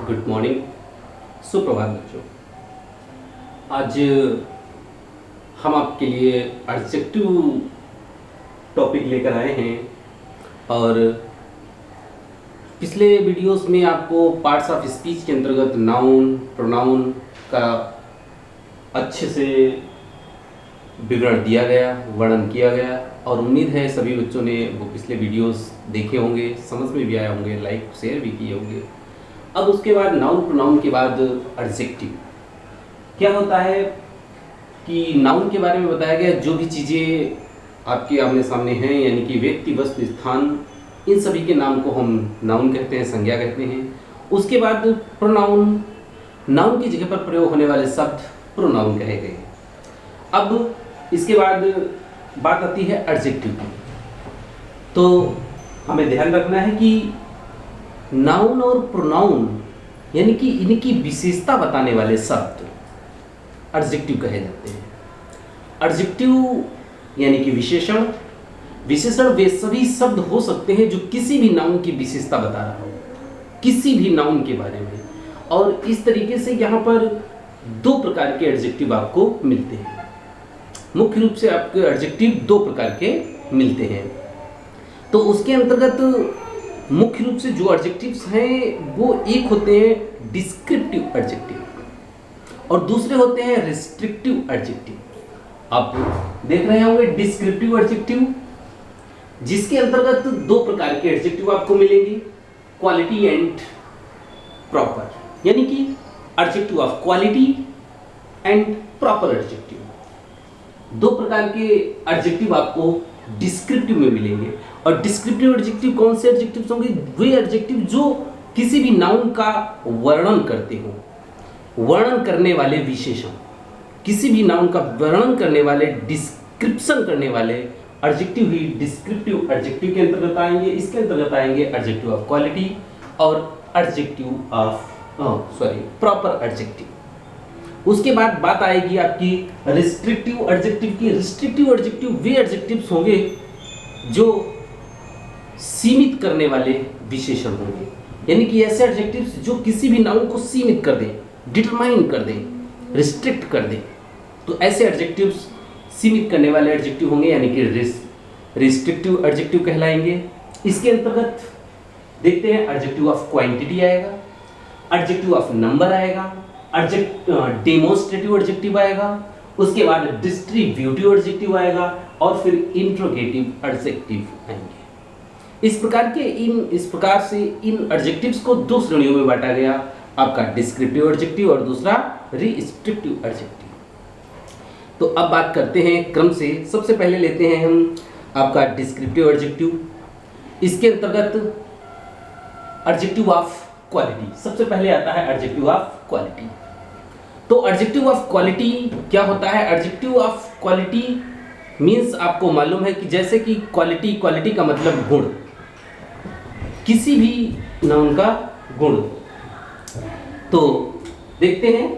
Good morning, सुप्रभात बच्चों। आज हम आपके लिए एडजेक्टिव टॉपिक लेकर आए हैं और पिछले वीडियोस में आपको पार्ट्स ऑफ स्पीच के अंतर्गत नाउन प्रोनाउन का अच्छे से विवरण दिया गया, वर्णन किया गया और उम्मीद है सभी बच्चों ने वो पिछले वीडियोस देखे होंगे, समझ में भी आए होंगे, लाइक शेयर भी किए होंगे। अब उसके बाद नाउन प्रोनाउन के बाद एडजेक्टिव क्या होता है कि नाउन के बारे में बताया गया जो भी चीज़ें आपके आमने सामने हैं, यानी कि व्यक्ति, वस्तु, स्थान, इन सभी के नाम को हम नाउन कहते हैं, संज्ञा कहते हैं। उसके बाद प्रोनाउन, नाउन की जगह पर प्रयोग होने वाले शब्द प्रोनाउन कहे गए। अब इसके बाद बात आती है एडजेक्टिव की। तो हमें ध्यान रखना है कि नाउन और प्रोनाउन यानी कि इनकी विशेषता बताने वाले शब्द एडजेक्टिव कहे जाते हैं। एडजेक्टिव यानी कि विशेषण। विशेषण वे सभी शब्द हो सकते हैं जो किसी भी नाउन की विशेषता बता रहा हो, किसी भी नाउन के बारे में। और इस तरीके से यहाँ पर दो प्रकार के एडजेक्टिव आपको मिलते हैं। मुख्य रूप से आपके एडजेक्टिव दो प्रकार के मिलते हैं। तो उसके अंतर्गत मुख्य रूप से जो एडजेक्टिव्स हैं वो एक होते हैं डिस्क्रिप्टिव एडजेक्टिव और दूसरे होते हैं रिस्ट्रिक्टिव एडजेक्टिव। आप देख रहे होंगे डिस्क्रिप्टिव एडजेक्टिव, जिसके अंतर्गत दो प्रकार के एडजेक्टिव आपको मिलेंगे, क्वालिटी एंड प्रॉपर, यानी कि adjective of quality and proper adjective. दो प्रकार के एडजेक्टिव आपको डिस्क्रिप्टिव में मिलेंगे। और डिस्क्रिप्टिव एडजेक्टिव कौन से एडजेक्टिव्स होंगे? वे एडजेक्टिव जो किसी भी नाउन का वर्णन करते हो, वर्णन करने वाले विशेषण, किसी भी नाउन का वर्णन करने वाले, डिस्क्रिप्शन करने वाले एडजेक्टिव ही डिस्क्रिप्टिव एडजेक्टिव के अंतर्गत आएंगे। इसके अंतर्गत आएंगे एडजेक्टिव ऑफ क्वालिटी और एडजेक्टिव ऑफ प्रॉपर एडजेक्टिव। उसके बाद बात आएगी आपकी रिस्ट्रिक्टिव एडजेक्टिव की। रिस्ट्रिक्टिव एडजेक्टिव वे एडजेक्टिव्स होंगे जो सीमित करने वाले विशेषण होंगे, यानी कि ऐसे एडजेक्टिव्स जो किसी भी नाउन को सीमित कर दें, डिटरमाइन कर दें, रिस्ट्रिक्ट कर दें। तो ऐसे एडजेक्टिव्स सीमित करने वाले एडजेक्टिव होंगे, यानी कि रिस्ट्रिक्टिव एडजेक्टिव कहलाएंगे। इसके अंतर्गत देखते हैं एडजेक्टिव ऑफ क्वांटिटी आएगा, एडजेक्टिव ऑफ नंबर आएगा, डेमोन्स्ट्रेटिव एडजेक्टिव आएगा, उसके बाद डिस्ट्रीब्यूटिव एडजेक्टिव आएगा और फिर इंट्रोगेटिव एडजेक्टिव आएंगे। इस प्रकार से इन एडजेक्टिव्स को दो श्रेणियों में बांटा गया, आपका डिस्क्रिप्टिव एडजेक्टिव और दूसरा रिस्ट्रिक्टिव एडजेक्टिव। तो अब बात करते हैं क्रम से। सबसे पहले लेते हैं हम आपका डिस्क्रिप्टिव एडजेक्टिव। इसके अंतर्गत एडजेक्टिव ऑफ क्वालिटी, सबसे पहले आता है एडजेक्टिव ऑफ क्वालिटी। तो एडजेक्टिव ऑफ क्वालिटी क्या होता है? एडजेक्टिव ऑफ क्वालिटी मीन्स आपको मालूम है कि जैसे कि क्वालिटी का मतलब गुण, किसी भी नाउन का गुण। तो देखते हैं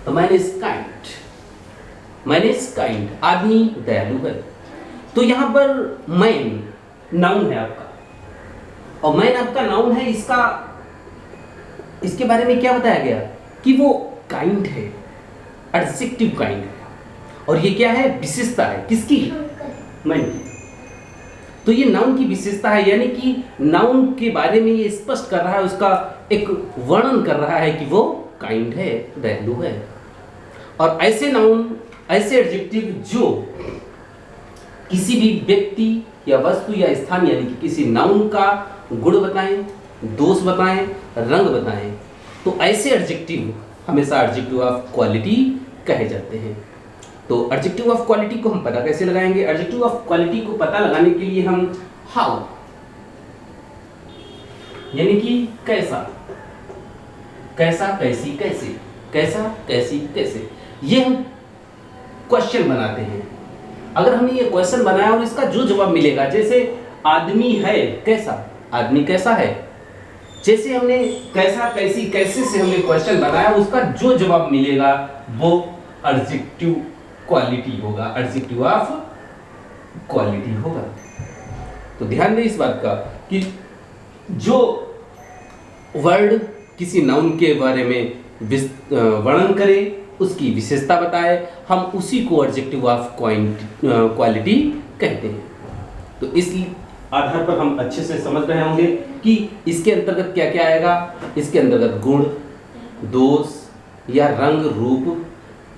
तो मैन इज काइंड, आदमी दयालु है। तो यहां पर मैन नाउन है आपका, और मैन आपका नाउन है। इसके बारे में क्या बताया गया कि वो काइंड है, एडजेक्टिव काइंड है। और ये क्या है? विशेषता है। किसकी? मैन की। तो ये नाउन की विशेषता है, यानी कि नाउन के बारे में ये स्पष्ट कर रहा है, उसका एक वर्णन कर रहा है कि वो काइंड है, दयालु है। और ऐसे नाउन, ऐसे एडजेक्टिव जो किसी भी व्यक्ति या वस्तु या स्थान, यानी कि किसी नाउन का गुण बताएं, दोष बताएं, रंग बताएं, तो ऐसे एडजेक्टिव हमेशा एडजेक्टिव ऑफ क्वालिटी कहे जाते हैं। तो एडजेक्टिव ऑफ क्वालिटी को हम पता कैसे लगाएंगे? एडजेक्टिव ऑफ क्वालिटी को पता लगाने के लिए हम हाउ, यानी कि कैसा, कैसी, कैसे, कैसा, कैसी, कैसे, ये हम क्वेश्चन बनाते हैं। अगर हमने ये क्वेश्चन बनाया और इसका जो जवाब मिलेगा, जैसे आदमी है कैसा, आदमी कैसा है, जैसे हमने कैसा, कैसी, कैसे से हमने क्वेश्चन बनाया, उसका जो जवाब मिलेगा वो एडजेक्टिव क्वालिटी होगा, एडजेक्टिव ऑफ क्वालिटी होगा। तो ध्यान दें इस बात का कि जो वर्ड किसी नाउन के बारे में वर्णन करे, उसकी विशेषता बताए, हम उसी को एडजेक्टिव ऑफ क्वालिटी कहते हैं। तो इस आधार पर हम अच्छे से समझ रहे होंगे कि इसके अंतर्गत क्या क्या आएगा। इसके अंतर्गत गुण, दोष या रंग, रूप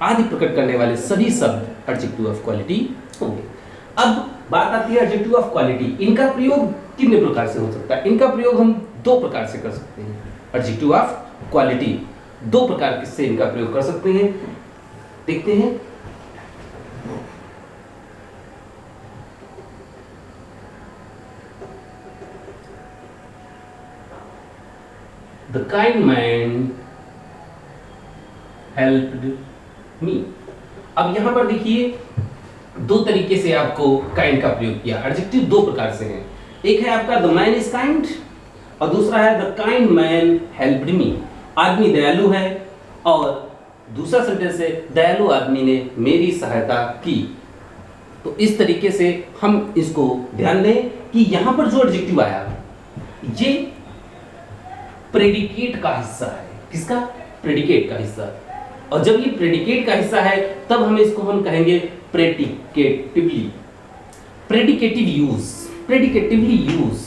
आदि प्रकट करने वाले सभी शब्द एडजेक्टिव ऑफ क्वालिटी होंगे। अब बात आती है एडजेक्टिव ऑफ क्वालिटी। इनका प्रयोग कितने प्रकार से हो सकता है? इनका प्रयोग हम दो प्रकार से कर सकते हैं। एडजेक्टिव ऑफ क्वालिटी दो प्रकार से इनका प्रयोग कर सकते हैं, देखते हैं। The kind man helped me. अब यहां पर देखिए दो तरीके से आपको काइंड का प्रयोग किया। एडजेक्टिव दो प्रकार से है, एक है आपका द मैन इज काइंड और दूसरा है the kind man helped me. आदमी दयालु है और दूसरा सेंटेंस है दयालु आदमी ने मेरी सहायता की। तो इस तरीके से हम इसको ध्यान दें कि यहां पर जो एडजेक्टिव आया ये प्रेडिकेट का हिस्सा है। किसका? प्रेडिकेट का हिस्सा। और जब ये प्रेडिकेट का हिस्सा है तब हम इसको हम कहेंगे predicatively, predicative use, predicatively use.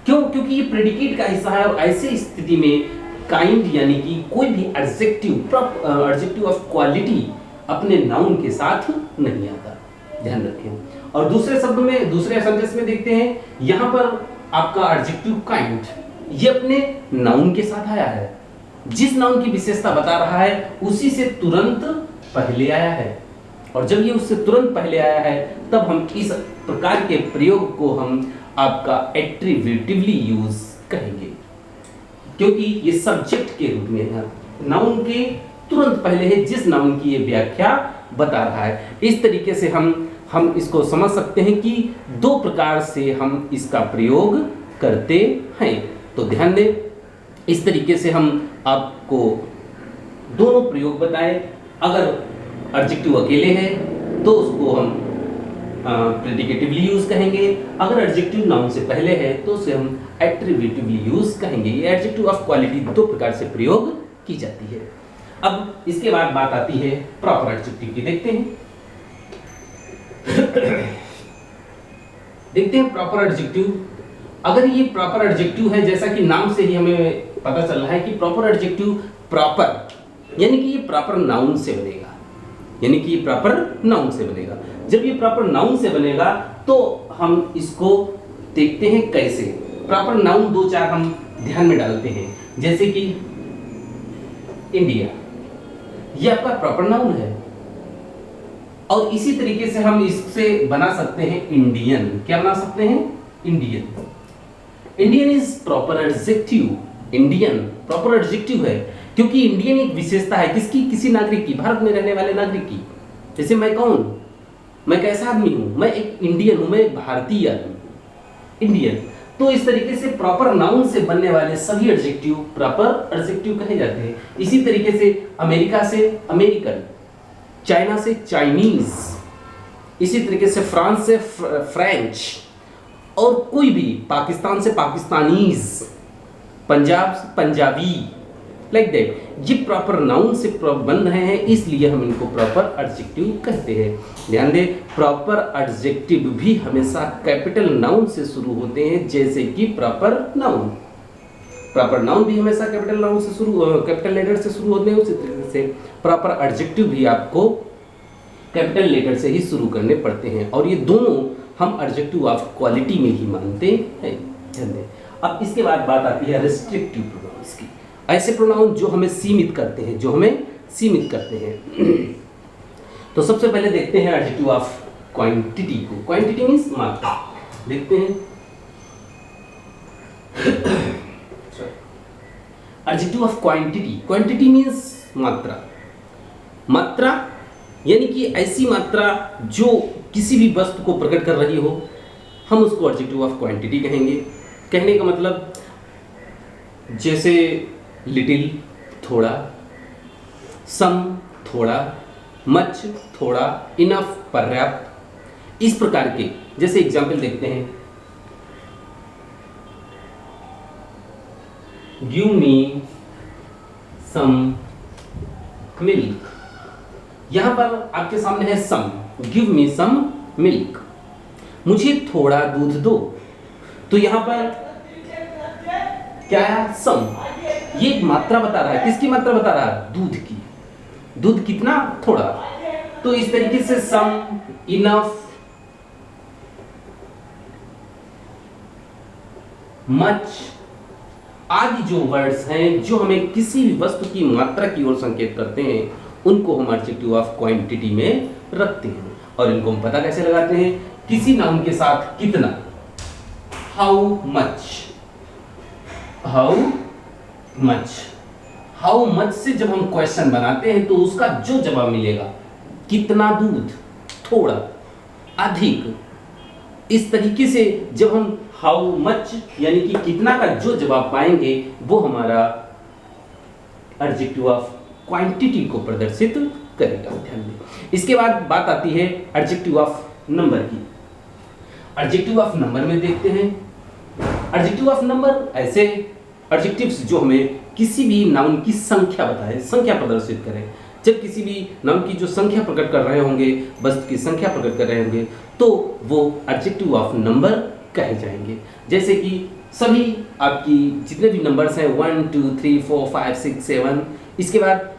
क्यों? क्योंकि ये प्रेडिकेट का हिस्सा है और ऐसे स्थिति में काइंड यानी कि कोई भी एडजेक्टिव ऑफ क्वालिटी अपने नाउन के साथ नहीं आता, ध्यान रखें। और दूसरे शब्द में, दूसरे सेंटेंस में देखते हैं, यहां पर आपका एडजेक्टिव काइंड ये अपने नाउन के साथ आया है। जिस नाउन की विशेषता बता रहा है उसी से तुरंत पहले आया है, और जब ये उससे तुरंत पहले आया है तब हम इस प्रकार के प्रयोग को हम आपका एट्रीब्यूटिवली यूज कहेंगे, क्योंकि ये सब्जेक्ट के रूप में है, नाउन के तुरंत पहले है जिस नाउन की ये व्याख्या बता रहा है। इस तरीके से हम इसको समझ सकते हैं कि दो प्रकार से हम इसका प्रयोग करते हैं। तो ध्यान दें, इस तरीके से हम आपको दोनों प्रयोग बताए। अगर एडजेक्टिव अकेले है तो उसको हम प्रेडिकेटिवली यूज कहेंगे, अगर एडजेक्टिव नाउन से पहले है तो उसे हम एट्रीब्यूटिवली यूज कहेंगे। ये एडजेक्टिव ऑफ क्वालिटी दो प्रकार से प्रयोग की जाती है। अब इसके बाद बात आती है प्रॉपर एडजेक्टिव की। देखते हैं देखते हैं प्रॉपर एडजेक्टिव। अगर ये प्रॉपर एडजेक्टिव है, जैसा कि नाम से ही हमें पता चल रहा है कि प्रॉपर एडजेक्टिव प्रॉपर यानी कि ये प्रॉपर नाउन से बनेगा, यानी कि ये प्रॉपर नाउन से बनेगा। जब ये प्रॉपर नाउन से बनेगा तो हम इसको देखते हैं कैसे। प्रॉपर नाउन दो चार हम ध्यान में डालते हैं, जैसे कि इंडिया, ये आपका प्रॉपर नाउन है। और इसी तरीके से हम इससे बना सकते हैं इंडियन। क्या बना सकते हैं? Indian. Indian is proper adjective. Indian proper adjective है क्योंकि इंडियन एक विशेषता है किसकी? किसी नागरिक की, भारत में रहने वाले नागरिक की। जैसे मैं कौन? मैं कैसा आदमी हूं? मैं एक इंडियन हूं, मैं एक भारतीय आदमी, इंडियन। तो इस तरीके से प्रॉपर नाउन से बनने वाले सभी एडजेक्टिव प्रॉपर एडजेक्टिव कहे जाते हैं। इसी तरीके से अमेरिका से अमेरिकन, चाइना से चाइनीज, इसी तरीके से फ्रांस से फ्रेंच, और कोई भी पाकिस्तान से पाकिस्तानीज, पंजाब से पंजाबी, लाइक दैट। ये प्रॉपर नाउन से बन रहे हैं, इसलिए हम इनको प्रॉपर एडजेक्टिव कहते हैं। ध्यान दें, प्रॉपर एडजेक्टिव भी हमेशा कैपिटल नाउन से शुरू होते हैं, जैसे कि प्रॉपर नाउन। प्रॉपर नाउन भी हमेशा कैपिटल नाउन से कैपिटल लेटर से शुरू होते हैं, उसी तरीके से प्रॉपर एडजेक्टिव भी आपको कैपिटल लेटर से ही शुरू करने पड़ते हैं। और ये दोनों हम एडजेक्टिव ऑफ क्वालिटी में ही मानते हैं। ध्यान दें। अब इसके बाद बात आती है रिस्ट्रिक्टिव प्रोनाउंस की। ऐसे प्रोनाउन जो हमें सीमित करते हैं, जो हमें सीमित करते हैं। तो सबसे पहले देखते हैं एडजेक्टिव ऑफ क्वांटिटी को। क्वांटिटी मींस मात्रा। देखते हैं adjective of quantity. Quantity means मात्रा। मात्रा यानी कि ऐसी मात्रा जो किसी भी वस्तु को प्रकट कर रही हो, हम उसको एडजेक्टिव ऑफ क्वांटिटी कहेंगे। कहने का मतलब जैसे लिटिल थोड़ा, सम थोड़ा, मच थोड़ा, इनफ पर्याप्त, इस प्रकार के। जैसे एग्जाम्पल देखते हैं, गिव मी सम मिल्क। यहां पर आपके सामने है सम, गिव मी सम मिल्क, मुझे थोड़ा दूध दो। तो यहां पर क्या है, सम, ये एक मात्रा बता रहा है। किसकी मात्रा बता रहा है, दूध की। दूध कितना, थोड़ा। तो इस तरीके से सम, इनफ, मच आदि जो वर्ड्स हैं जो हमें किसी भी वस्तु की मात्रा की ओर संकेत करते हैं, उनको हम एडजेक्टिव ऑफ क्वांटिटी में रखते हैं। और इनको हम पता कैसे लगाते हैं, किसी नाउन के साथ कितना, how much, how much, how much से जब हम क्वेश्चन बनाते हैं तो उसका जो जवाब मिलेगा, कितना दूध, थोड़ा, अधिक, इस तरीके से जब हम हाउ मच यानी कि कितना का जो जवाब पाएंगे वो हमारा एडजेक्टिव ऑफ क्वांटिटी को प्रदर्शित करेगा। ध्यान दें। इसके बाद बात आती है एडजेक्टिव ऑफ नंबर की। एडजेक्टिव ऑफ नंबर में देखते हैं, एडजेक्टिव ऑफ नंबर ऐसे एडजेक्टिव्स जो हमें किसी भी नाउन की संख्या बताए, संख्या प्रदर्शित करें। जब किसी भी नाउन की जो संख्या प्रकट कर रहे होंगे, वस्तु की संख्या प्रकट कर रहे होंगे, तो वो एडजेक्टिव ऑफ नंबर कहे जाएंगे। जैसे कि सभी आपकी जितने भी नंबर्स हैं 1 2 3 4 5 6 7, इसके बाद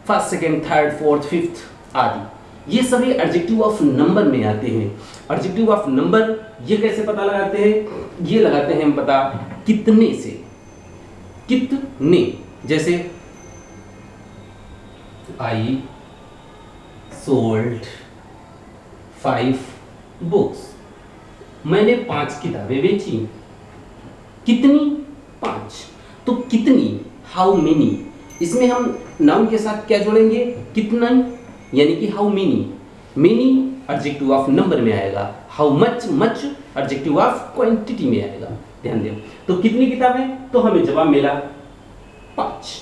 first second third fourth fifth आदि, ये सभी एडजेक्टिव ऑफ नंबर में आते हैं। एडजेक्टिव ऑफ नंबर ये कैसे पता लगाते हैं, ये लगाते हैं हम पता कितने से, कितने। जैसे आई सोल्ड 5 बुक्स, मैंने 5 किताबें बेची। कितनी, 5। तो कितनी, हाउ मेनी, इसमें हम नाउन के साथ क्या जोड़ेंगे, कितना, यानी कि how many. Many adjective of number में आएगा, how much, much adjective of quantity में आएगा। ध्यान दें। तो कितनी किताबें, तो हमें जवाब मिला 5।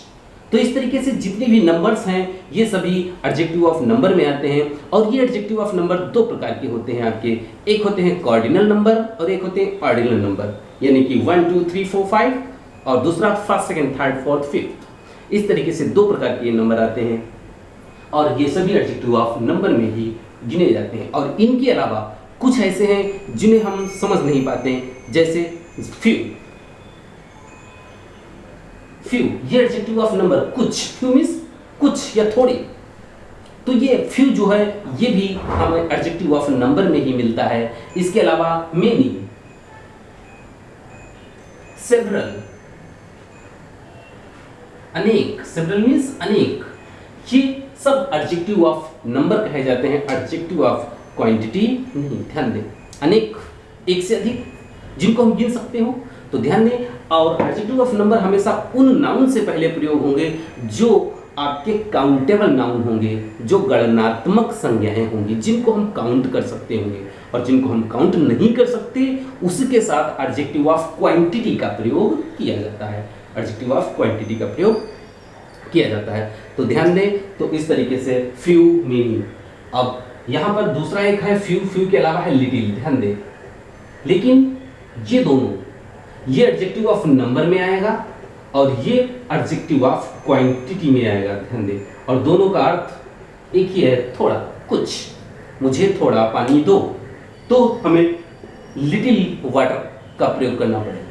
तो इस तरीके से जितने भी नंबर्स हैं ये सभी एडजेक्टिव ऑफ नंबर में आते हैं। और ये एडजेक्टिव ऑफ नंबर दो प्रकार के होते हैं आपके, एक होते हैं कार्डिनल नंबर और एक होते हैं ऑर्डिनल नंबर, यानी कि 1 2 3 4 5 और दूसरा first second third fourth fifth. इस तरीके से दो प्रकार के नंबर आते हैं और ये सभी एडजेक्टिव ऑफ नंबर में ही गिने जाते हैं। और इनके अलावा कुछ ऐसे हैं जिन्हें हम समझ नहीं पाते, जैसे फ्यू। फ्यू ये एडजेक्टिव ऑफ नंबर, कुछ, फ्यू मींस कुछ या थोड़ी। तो ये फ्यू जो है ये भी हमें एडजेक्टिव ऑफ नंबर में ही मिलता है। इसके अलावा मेनी, सेवरल, अनेक, सेवरल मींस अनेक, ये सब एडजेक्टिव ऑफ नंबर कहे जाते हैं, एडजेक्टिव ऑफ क्वांटिटी नहीं। ध्यान दें, अनेक, एक से अधिक, जिनको हम गिन सकते हो, तो ध्यान दें। और एडजेक्टिव ऑफ नंबर हमेशा उन नाउन से पहले प्रयोग होंगे जो आपके काउंटेबल नाउन होंगे, जो गणनात्मक संज्ञाएं होंगी, जिनको हम काउंट कर सकते होंगे। और जिनको हम काउंट नहीं कर सकते उसके साथ एडजेक्टिव ऑफ क्वांटिटी का प्रयोग किया जाता है, एडजेक्टिव ऑफ क्वांटिटी का प्रयोग किया जाता है। तो ध्यान दें, तो इस तरीके से फ्यू, मेनी। अब यहाँ पर दूसरा एक है फ्यू, फ्यू के अलावा है लिटिल। ध्यान दें, लेकिन ये दोनों, ये एडजेक्टिव ऑफ नंबर में आएगा और ये एडजेक्टिव ऑफ क्वांटिटी में आएगा। ध्यान दें, और दोनों का अर्थ एक ही है, थोड़ा, कुछ। मुझे थोड़ा पानी दो, तो हमें लिटिल वाटर का प्रयोग करना पड़ेगा।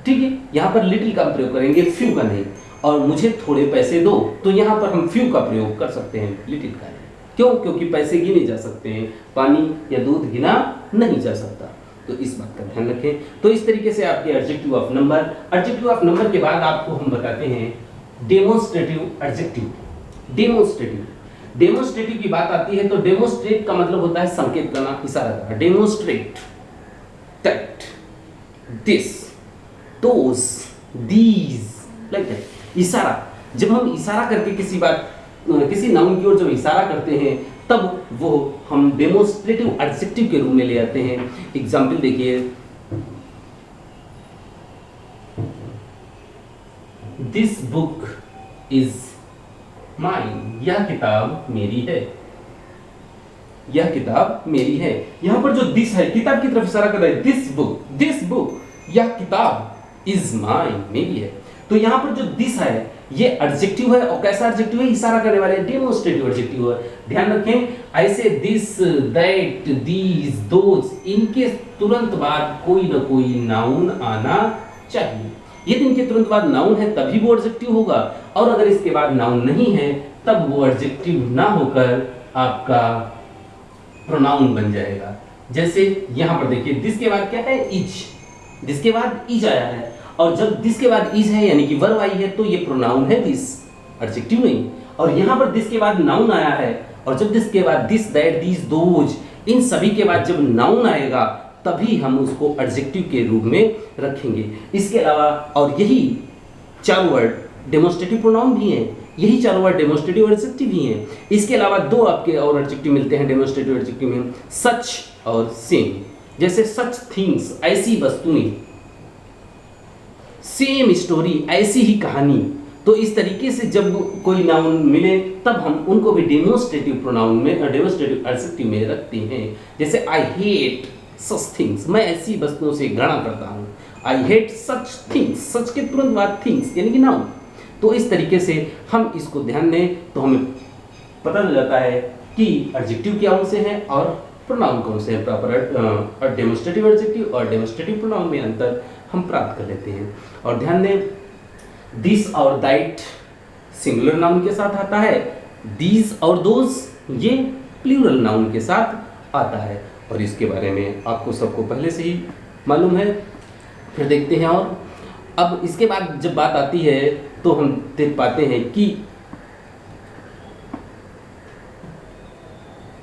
ठीक है, यहाँ पर लिटिल का प्रयोग करेंगे, फ्यू का नहीं। और मुझे थोड़े पैसे दो, तो यहाँ पर हम फ्यू का प्रयोग कर सकते हैं, लिटिल का नहीं। क्यों? क्योंकि पैसे गिने जा सकते हैं, पानी या दूध गिना नहीं जा सकता। तो इस बात का ध्यान रखें। तो इस तरीके से आपके adjective of number, adjective of number के बाद आपको हम बताते हैं डेमोन्स्ट्रेटिव एडजेक्टिव। डेमोन्स्ट्रेटिव, डेमोन्स्ट्रेटिव की बात आती है तो डेमोन्स्ट्रेट का मतलब होता है संकेत करना, इशारा करना। Demonstrate, that, this, those, these, like that, इशारा। जब हम इशारा करके किसी बात, किसी नाउन की ओर जब इशारा करते हैं तब वो हम डेमोन्स्ट्रेटिव एडजेक्टिव के रूप में ले आते हैं। एग्जाम्पल देखिए, दिस बुक इज माइन, यह किताब मेरी है, यह किताब मेरी है। यहां पर जो दिस है किताब की तरफ इशारा कर रहा है, दिस बुक, यह किताब इज माइन, मेरी है। तो यहां पर जो दिस है ये एडजेक्टिव है, और कैसा एडजेक्टिव है, इशारा करने वाले डेमोन्स्ट्रेटिव एडजेक्टिव है। ध्यान रखें, ऐसे दिस, दैट, दीज, दोज, इनके तुरंत बाद कोई ना कोई नाउन आना चाहिए। यदि इनके तुरंत बाद नाउन है तभी वो एडजेक्टिव होगा, और अगर इसके बाद नाउन नहीं है तब वो एडजेक्टिव ना होकर आपका प्रोनाउन बन जाएगा। जैसे यहां पर देखिए, दिस के बाद क्या है, इज, दिस के बाद इज आया है, और जब दिस के बाद इज है यानी कि वर्ब आई है तो ये प्रोनाउन है दिस, एडजेक्टिव नहीं। और यहां पर दिस के बाद नाउन आया है, और जब दिस के बाद दिस, दैट, दीज, दोज, इन सभी के बाद जब नाउन आएगा तभी हम उसको एडजेक्टिव के रूप में रखेंगे। इसके अलावा और यही चारों वर्ड डेमोन्स्ट्रेटिव प्रोनाउन भी हैं, यही चारों वर्ड डेमोन्स्ट्रेटिव एडजेक्टिव भी हैं। इसके अलावा दो आपके और एडजेक्टिव मिलते हैं डेमोन्स्ट्रेटिव एडजेक्टिव में, सच और सेम। जैसे सच थिंग्स, ऐसी वस्तुएं, सेम स्टोरी, ऐसी ही कहानी। तो इस तरीके से जब कोई नाउन मिले तब हम उनको भी डेमोन्स्ट्रेटिव प्रोनाउन में, डेमोन्स्ट्रेटिव एडजेक्टिव में रखते हैं। जैसे आई हेट सच थिंग्स, मैं ऐसी वस्तुओं से घृणा करता हूं। आई हेट सच थिंग्स, सच के तुरंत बाद थिंग्स यानी कि नाउन। तो इस तरीके से हम इसको ध्यान दें तो हमें पता चल जाता है कि एडजेक्टिव क्या कौन से हैं और प्रोनाउन कौन से हैं। प्रॉपर डेमोन्स्ट्रेटिव एडजेक्टिव और डेमोन्स्ट्रेटिव प्रोनाउन में अंतर हम प्राप्त कर लेते हैं। और ध्यान दें, दिस और दैट सिंगुलर नाउन के साथ आता है, दीज और दोज ये प्लूरल नाउन के साथ आता है, और इसके बारे में आपको सबको पहले से ही मालूम है। फिर देखते हैं, और अब इसके बाद जब बात आती है तो हम देख पाते हैं कि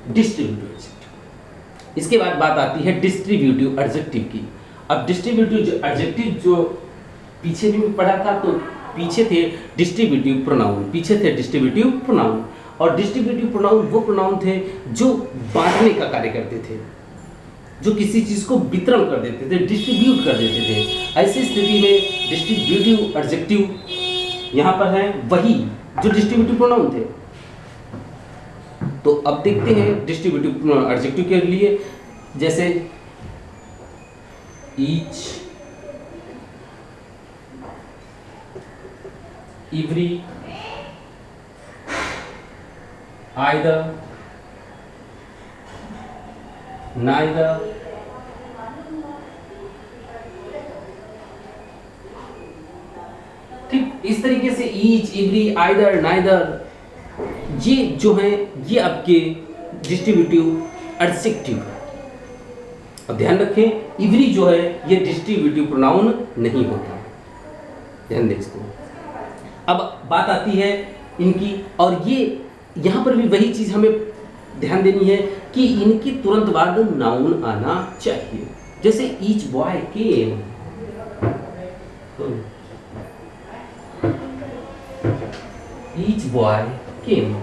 डिस्ट्रीब्यूटिव एडजेक्टिव, इसके बाद बात आती है डिस्ट्रीब्यूटिव एडजेक्टिव की। अब डिस्ट्रीब्यूटिव एडजेक्टिव जो पीछे भी पढ़ा था, तो पीछे थे डिस्ट्रीब्यूटिव प्रोनाउन, पीछे थे डिस्ट्रीब्यूटिव प्रोनाउन। और डिस्ट्रीब्यूटिव प्रोनाउन वो प्रोनाउन थे जो बांटने का कार्य करते थे, जो किसी चीज को वितरण कर देते थे, डिस्ट्रीब्यूट कर देते थे। ऐसी स्थिति में डिस्ट्रीब्यूटिव एडजेक्टिव यहां पर है वही जो डिस्ट्रीब्यूटिव प्रोनाउन थे। तो अब देखते हैं डिस्ट्रीब्यूटिव एडजेक्टिव के लिए, जैसे ईच, एवरी, आइदर, नाइदर, ठीक इस तरीके से ईच, एवरी, आइदर, नाइदर, ये जो हैं ये आपके डिस्ट्रीब्यूटिव एडजेक्टिव है। अब ध्यान रखें, एवरी जो है ये डिस्ट्रीब्यूटिव प्रोनाउन नहीं होता, ध्यान दें इसको। अब बात आती है इनकी, और ये यहाँ पर भी वही चीज हमें ध्यान देनी है कि इनके तुरंत बाद नाउन आना चाहिए। जैसे ईच बॉय केम, ईच बॉय केम,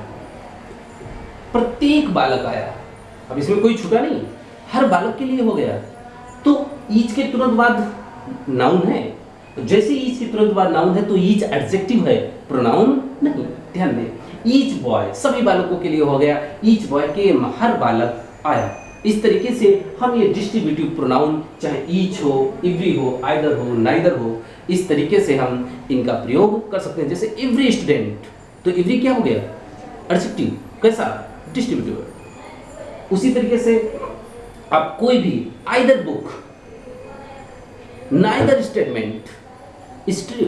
प्रत्येक बालक आया। अब इसमें कोई छूटा नहीं, हर बालक के लिए हो गया। तो ईच के तुरंत बाद नाउन है, तो जैसे ईच के तुरंत बाद नाउन है तो ईच एडजेक्टिव है, प्रोनाउन नहीं। ध्यान दें, ईच बॉय सभी बालकों के लिए हो गया, ईच बॉय केम हर बालक आया। इस तरीके से हम ये डिस्ट्रीब्यूटिव प्रोनाउन चाहे ईच हो, एवरी हो, आइदर हो, नाइदर हो, इस तरीके से हम इनका प्रयोग कर सकते हैं। जैसे एवरी स्टूडेंट, तो एवरी क्या हो गया, एडजेक्टिव, कैसा, डिस्ट्रीब्यूटिव। उसी तरीके से आप कोई भी, either book, neither statement is true,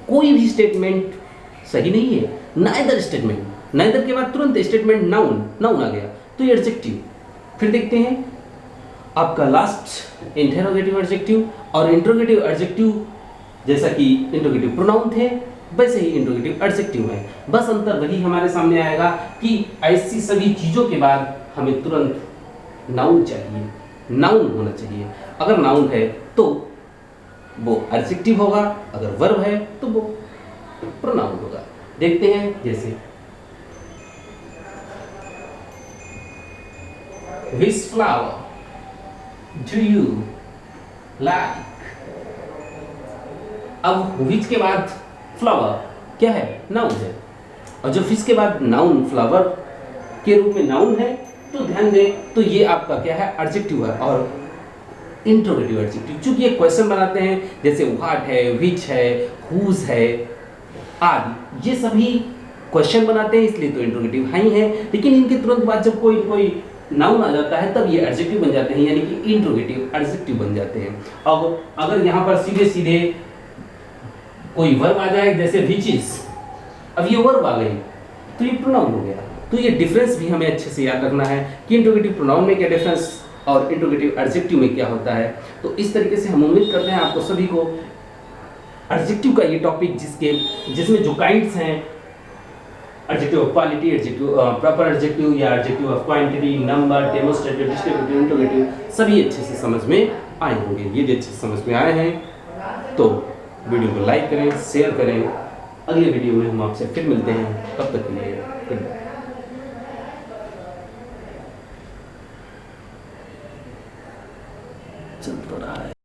कोई भी स्टेटमेंट सही नहीं है, नाइदर स्टेटमेंट, नाइदर के बाद तुरंत स्टेटमेंट नाउन, नाउन आ गया तो ये एडजेक्टिव। फिर देखते हैं आपका लास्ट इंटरोगेटिव एडजेक्टिव, और इंटरोगेटिव एडजेक्टिव जैसा कि इंटरोगेटिव प्रोनाउन थे वैसे ही इंटरोगेटिव एडजेक्टिव है, बस अंतर वही हमारे सामने आएगा कि ऐसी सभी चीजों के बाद हमें तुरंत नाउन चाहिए, नाउन होना चाहिए। अगर नाउन है तो वो एडजेक्टिव होगा, अगर वर्ब है तो वो प्रोनाउन होगा। देखते हैं, जैसे Which flower do you like? अब which के बाद फ्लावर क्या है, नाउन है। और जो फिश के बाद नाउन फ्लावर के रूप में नाउन है, तो ध्यान दें तो ये आपका क्या है, एडजेक्टिव है और इंट्रोगेटिव एडजेक्टिव। चूंकि ये क्वेश्चन बनाते हैं जैसे व्हाट है, विच है, हुज है आदि, ये सभी क्वेश्चन बनाते हैं इसलिए तो इंट्रोगेटिव हाई है। लेकिन इनके तुरंत बाद जब कोई नाउन आ जाता है तब ये एडजेक्टिव बन जाते हैं, यानी कि इंट्रोगेटिव एडजेक्टिव बन जाते हैं। अब अगर यहाँ पर सीधे सीधे कोई वर्ब आ जाए जैसे विच इज, अब ये वर्ब आ गई तो ये प्रोनाउन हो गया। तो ये डिफरेंस भी हमें अच्छे से याद रखना है कि इंट्रोगेटिव प्रोनाउन में क्या डिफरेंस और इंट्रोगेटिव एडजेक्टिव में क्या होता है। तो इस तरीके से हम उम्मीद करते हैं आपको सभी को एडजेक्टिव का ये टॉपिक जिसमें जो काइंड्स हैं, adjective of quality, adjective proper adjective या adjective of quantity, number, demonstrative, descriptive, interrogative, सभी अच्छे से समझ में आए होंगे। यदि अच्छे से समझ में आए हैं तो वीडियो को लाइक करें, शेयर करें। अगले वीडियो में हम आपसे फिर मिलते हैं, तब तक के लिए गुड बाय। चल तो रहा है।